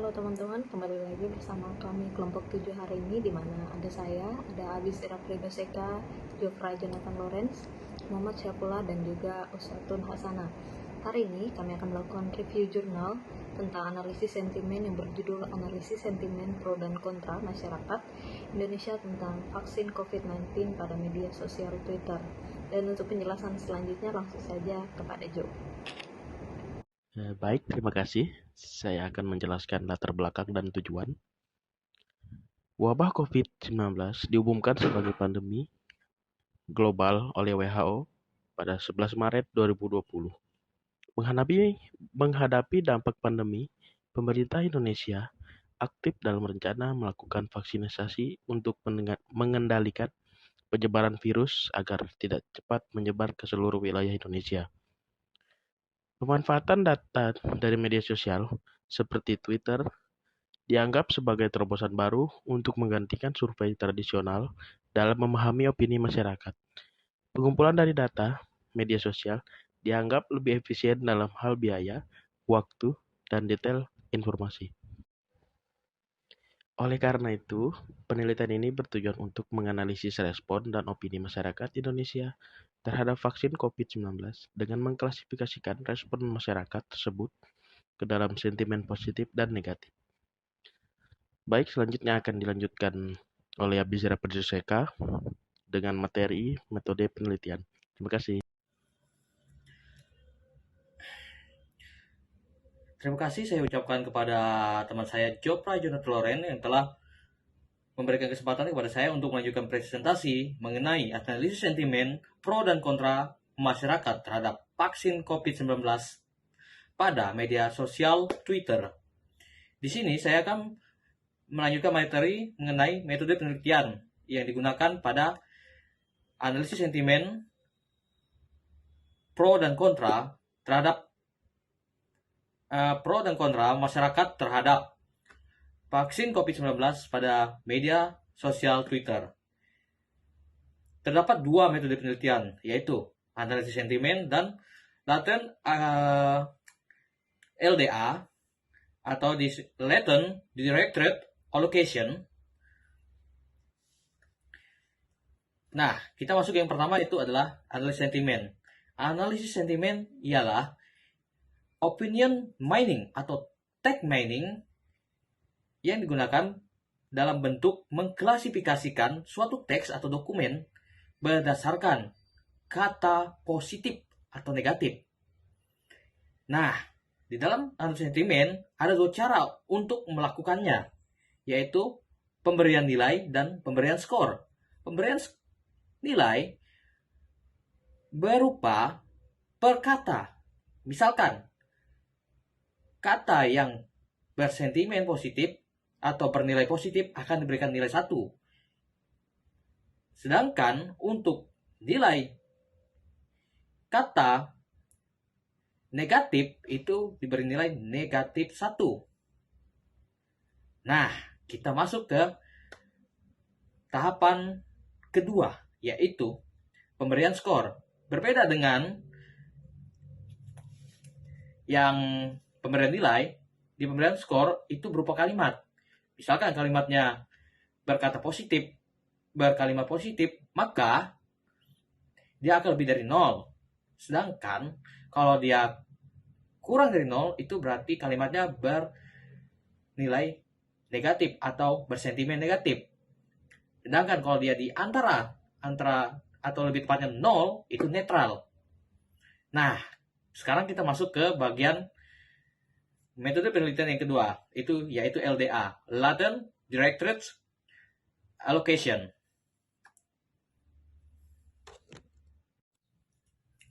Halo teman-teman, kembali lagi bersama kami kelompok 7 hari ini, di mana ada saya, ada Abis Irafrido Seka, Jofra Jonathan Lawrence, Muhammad Syafullah, dan juga Usatun Hasana. Hari ini kami akan melakukan review jurnal tentang analisis sentimen yang berjudul Analisis Sentimen Pro dan Kontra Masyarakat Indonesia tentang vaksin COVID-19 pada media sosial Twitter. Dan untuk penjelasan selanjutnya langsung saja kepada Jo. Baik, terima kasih. Saya akan menjelaskan latar belakang dan tujuan. Wabah COVID-19 diumumkan sebagai pandemi global oleh WHO pada 11 Maret 2020. Menghadapi dampak pandemi, pemerintah Indonesia aktif dalam rencana melakukan vaksinasi untuk mengendalikan penyebaran virus agar tidak cepat menyebar ke seluruh wilayah Indonesia. Pemanfaatan data dari media sosial seperti Twitter dianggap sebagai terobosan baru untuk menggantikan survei tradisional dalam memahami opini masyarakat. Pengumpulan dari data media sosial dianggap lebih efisien dalam hal biaya, waktu, dan detail informasi. Oleh karena itu, penelitian ini bertujuan untuk menganalisis respon dan opini masyarakat Indonesia terhadap vaksin COVID-19 dengan mengklasifikasikan respon masyarakat tersebut ke dalam sentimen positif dan negatif. Baik, selanjutnya akan dilanjutkan oleh Abizra Perjuseka dengan materi metode penelitian. Terima kasih. Terima kasih saya ucapkan kepada teman saya Jofra Jonathan Lawrence yang telah memberikan kesempatan kepada saya untuk melanjutkan presentasi mengenai analisis sentimen pro dan kontra masyarakat terhadap vaksin COVID-19 pada media sosial Twitter. Di sini saya akan melanjutkan materi mengenai metode penelitian yang digunakan pada analisis sentimen pro dan kontra masyarakat terhadap vaksin COVID-19 pada media sosial Twitter. Terdapat dua metode penelitian, yaitu analisis sentimen dan latent LDA atau latent directed allocation. Nah, kita masuk yang pertama, itu adalah analisis sentimen. Analisis sentimen ialah opinion mining atau text mining yang digunakan dalam bentuk mengklasifikasikan suatu teks atau dokumen berdasarkan kata positif atau negatif. Nah, di dalam analisis sentimen ada dua cara untuk melakukannya, yaitu pemberian nilai dan pemberian skor. Pemberian nilai berupa per kata. Misalkan, kata yang bersentimen positif atau bernilai positif akan diberikan nilai 1. Sedangkan untuk nilai kata negatif itu diberi nilai negatif 1. Nah, kita masuk ke tahapan kedua, yaitu pemberian skor. Berbeda dengan yang pemberian nilai, di pemberian skor itu berupa kalimat. Misalkan kalimatnya berkalimat positif, maka dia akan lebih dari 0. Sedangkan kalau dia kurang dari 0, itu berarti kalimatnya bernilai negatif atau bersentimen negatif. Sedangkan kalau dia di antara atau lebih tepatnya 0, itu netral. Nah, sekarang kita masuk ke bagian metode penelitian yang kedua, yaitu LDA, Latent Directed Allocation.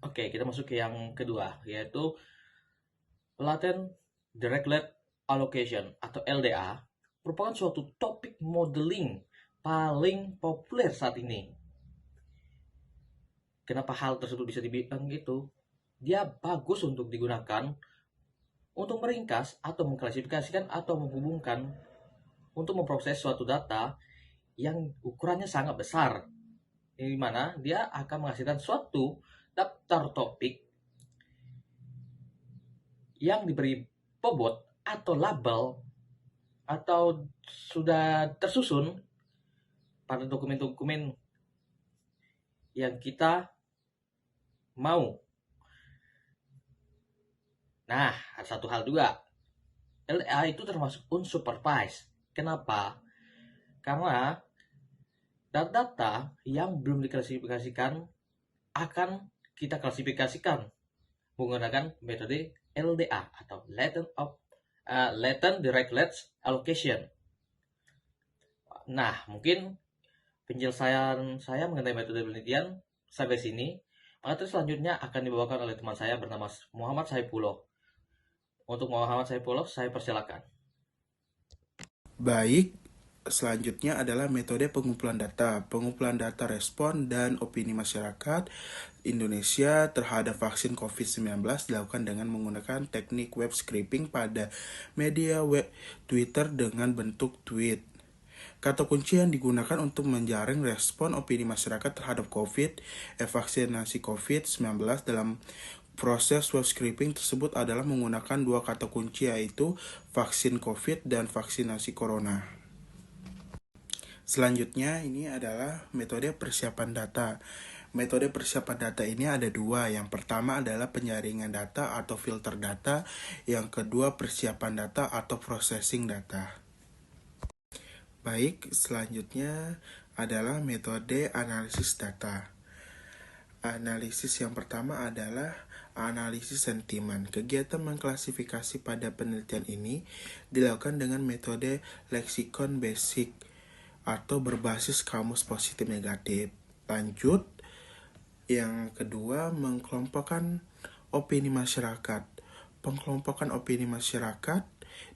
Oke, kita masuk ke yang kedua, yaitu Latent Directed Allocation atau LDA, merupakan suatu topik modeling paling populer saat ini. Kenapa hal tersebut bisa dibilang gitu? Dia bagus untuk digunakan untuk meringkas atau mengklasifikasikan atau menghubungkan untuk memproses suatu data yang ukurannya sangat besar, di mana dia akan menghasilkan suatu daftar topik yang diberi bobot atau label atau sudah tersusun pada dokumen-dokumen yang kita mau. Nah, ada satu hal juga, LDA itu termasuk unsupervised. Kenapa? Karena data-data yang belum diklasifikasikan akan kita klasifikasikan menggunakan metode LDA atau Latent Directed Allocation. Nah, mungkin penjelasan saya mengenai metode penelitian sampai sini. Materi selanjutnya akan dibawakan oleh teman saya bernama Muhammad Saifullah. Untuk Muhammad Saifullah, saya persilakan. Baik, selanjutnya adalah metode pengumpulan data. Pengumpulan data respon dan opini masyarakat Indonesia terhadap vaksin COVID-19 dilakukan dengan menggunakan teknik web scraping pada media web Twitter dengan bentuk tweet. Kata kunci yang digunakan untuk menjaring respon opini masyarakat terhadap vaksinasi COVID-19 dalam proses web scraping tersebut adalah menggunakan dua kata kunci, yaitu vaksin COVID dan vaksinasi corona. Selanjutnya ini adalah metode persiapan data. Metode persiapan data ini ada dua. Yang pertama adalah penyaringan data atau filter data. Yang kedua persiapan data atau processing data. Baik, selanjutnya adalah metode analisis data. Analisis yang pertama adalah analisis sentimen. Kegiatan mengklasifikasi pada penelitian ini dilakukan dengan metode leksikon basic atau berbasis kamus positif negatif. Lanjut, yang kedua, mengkelompokkan opini masyarakat. Pengelompokan opini masyarakat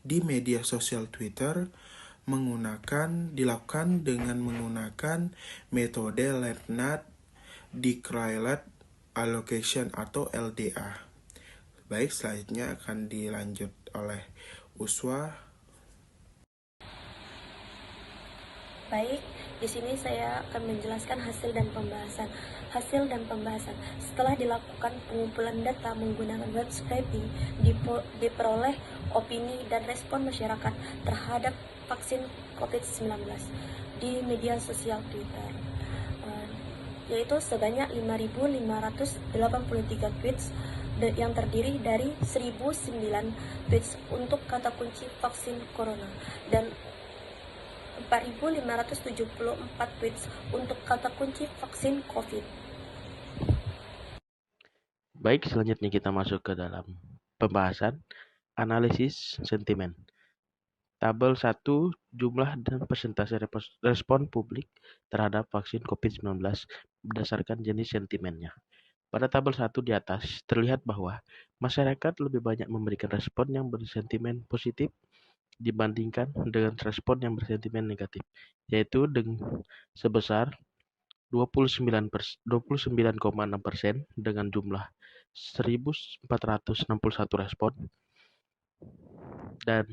di media sosial Twitter dilakukan dengan menggunakan metode Latent Directed Allocation atau LDA. Baik, selanjutnya akan dilanjut oleh Uswa. Baik, di sini saya akan menjelaskan hasil dan pembahasan. Hasil dan pembahasan. Setelah dilakukan pengumpulan data menggunakan web scraping, diperoleh opini dan respon masyarakat terhadap vaksin COVID-19 di media sosial Twitter, yaitu sebanyak 5.583 tweets yang terdiri dari 1.009 tweets untuk kata kunci vaksin corona dan 4.574 tweets untuk kata kunci vaksin COVID. Baik, selanjutnya kita masuk ke dalam pembahasan analisis sentimen. Tabel 1, jumlah dan persentase respon publik terhadap vaksin COVID-19 berdasarkan jenis sentimennya. Pada tabel 1 di atas, terlihat bahwa masyarakat lebih banyak memberikan respon yang bersentimen positif dibandingkan dengan respon yang bersentimen negatif, yaitu sebesar 29,6% dengan jumlah 1.461 respon dan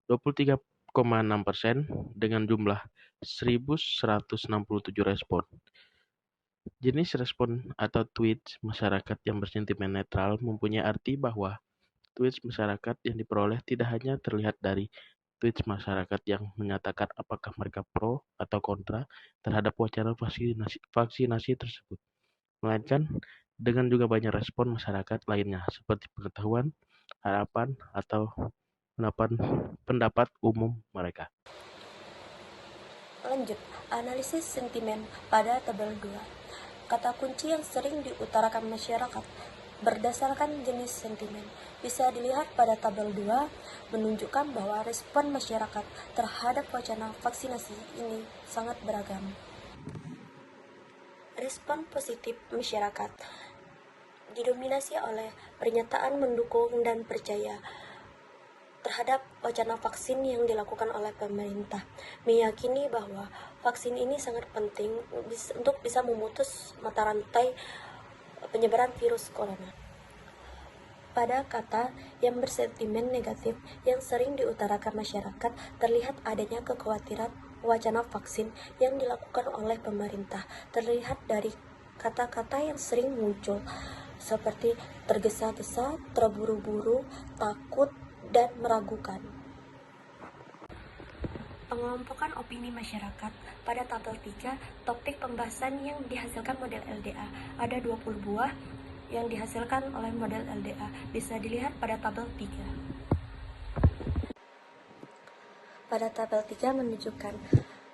23,6% dengan jumlah 1.167 respon. Jenis respon atau tweets masyarakat yang bersentimen netral mempunyai arti bahwa tweets masyarakat yang diperoleh tidak hanya terlihat dari tweets masyarakat yang menyatakan apakah mereka pro atau kontra terhadap wacana vaksinasi tersebut, melainkan dengan juga banyak respon masyarakat lainnya seperti pengetahuan, harapan, atau pendapat umum mereka. Lanjut, analisis sentimen pada tabel 2. Kata kunci yang sering diutarakan masyarakat berdasarkan jenis sentimen bisa dilihat pada tabel 2, menunjukkan bahwa respon masyarakat terhadap wacana vaksinasi ini sangat beragam. Respon positif masyarakat didominasi oleh pernyataan mendukung dan percaya terhadap wacana vaksin yang dilakukan oleh pemerintah, meyakini bahwa vaksin ini sangat penting untuk bisa memutus mata rantai penyebaran virus corona. Pada kata yang bersentimen negatif yang sering diutarakan masyarakat, terlihat adanya kekhawatiran wacana vaksin yang dilakukan oleh pemerintah. Terlihat dari kata-kata yang sering muncul, seperti tergesa-gesa, terburu-buru, takut, dan meragukan. Pengelompokan opini masyarakat. Pada tabel 3, topik pembahasan yang dihasilkan model LDA. Ada 20 buah yang dihasilkan oleh model LDA. Bisa dilihat pada tabel 3. Pada tabel 3 menunjukkan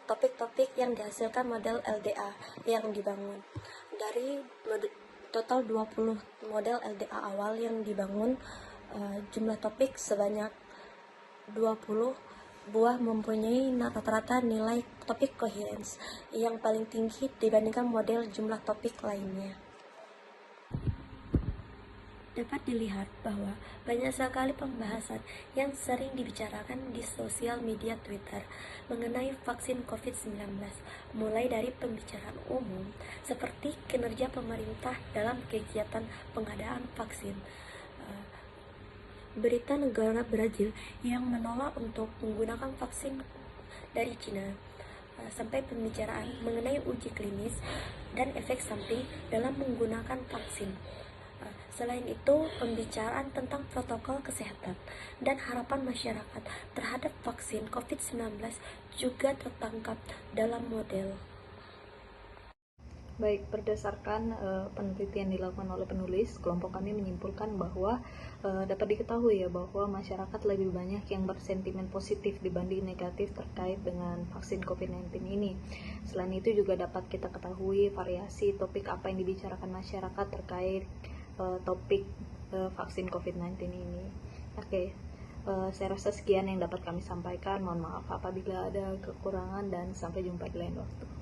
topik-topik yang dihasilkan model LDA yang dibangun. Dari total 20 model LDA awal yang dibangun, jumlah topik sebanyak 20 buah mempunyai rata-rata nilai topik coherence yang paling tinggi dibandingkan model jumlah topik lainnya. Dapat dilihat bahwa banyak sekali pembahasan yang sering dibicarakan di sosial media Twitter mengenai vaksin COVID-19, mulai dari pembicaraan umum seperti kinerja pemerintah dalam kegiatan pengadaan vaksin, berita negara Brazil yang menolak untuk menggunakan vaksin dari Cina, sampai pembicaraan mengenai uji klinis dan efek samping dalam menggunakan vaksin. Selain itu, pembicaraan tentang protokol kesehatan dan harapan masyarakat terhadap vaksin COVID-19 juga tertangkap dalam model. Baik, berdasarkan penelitian dilakukan oleh penulis, kelompok kami menyimpulkan bahwa dapat diketahui ya bahwa masyarakat lebih banyak yang bersentimen positif dibanding negatif terkait dengan vaksin COVID-19 ini. Selain itu juga dapat kita ketahui variasi topik apa yang dibicarakan masyarakat terkait topik vaksin COVID-19 ini. Oke, saya rasa sekian yang dapat kami sampaikan. Mohon maaf apabila ada kekurangan dan sampai jumpa di lain waktu.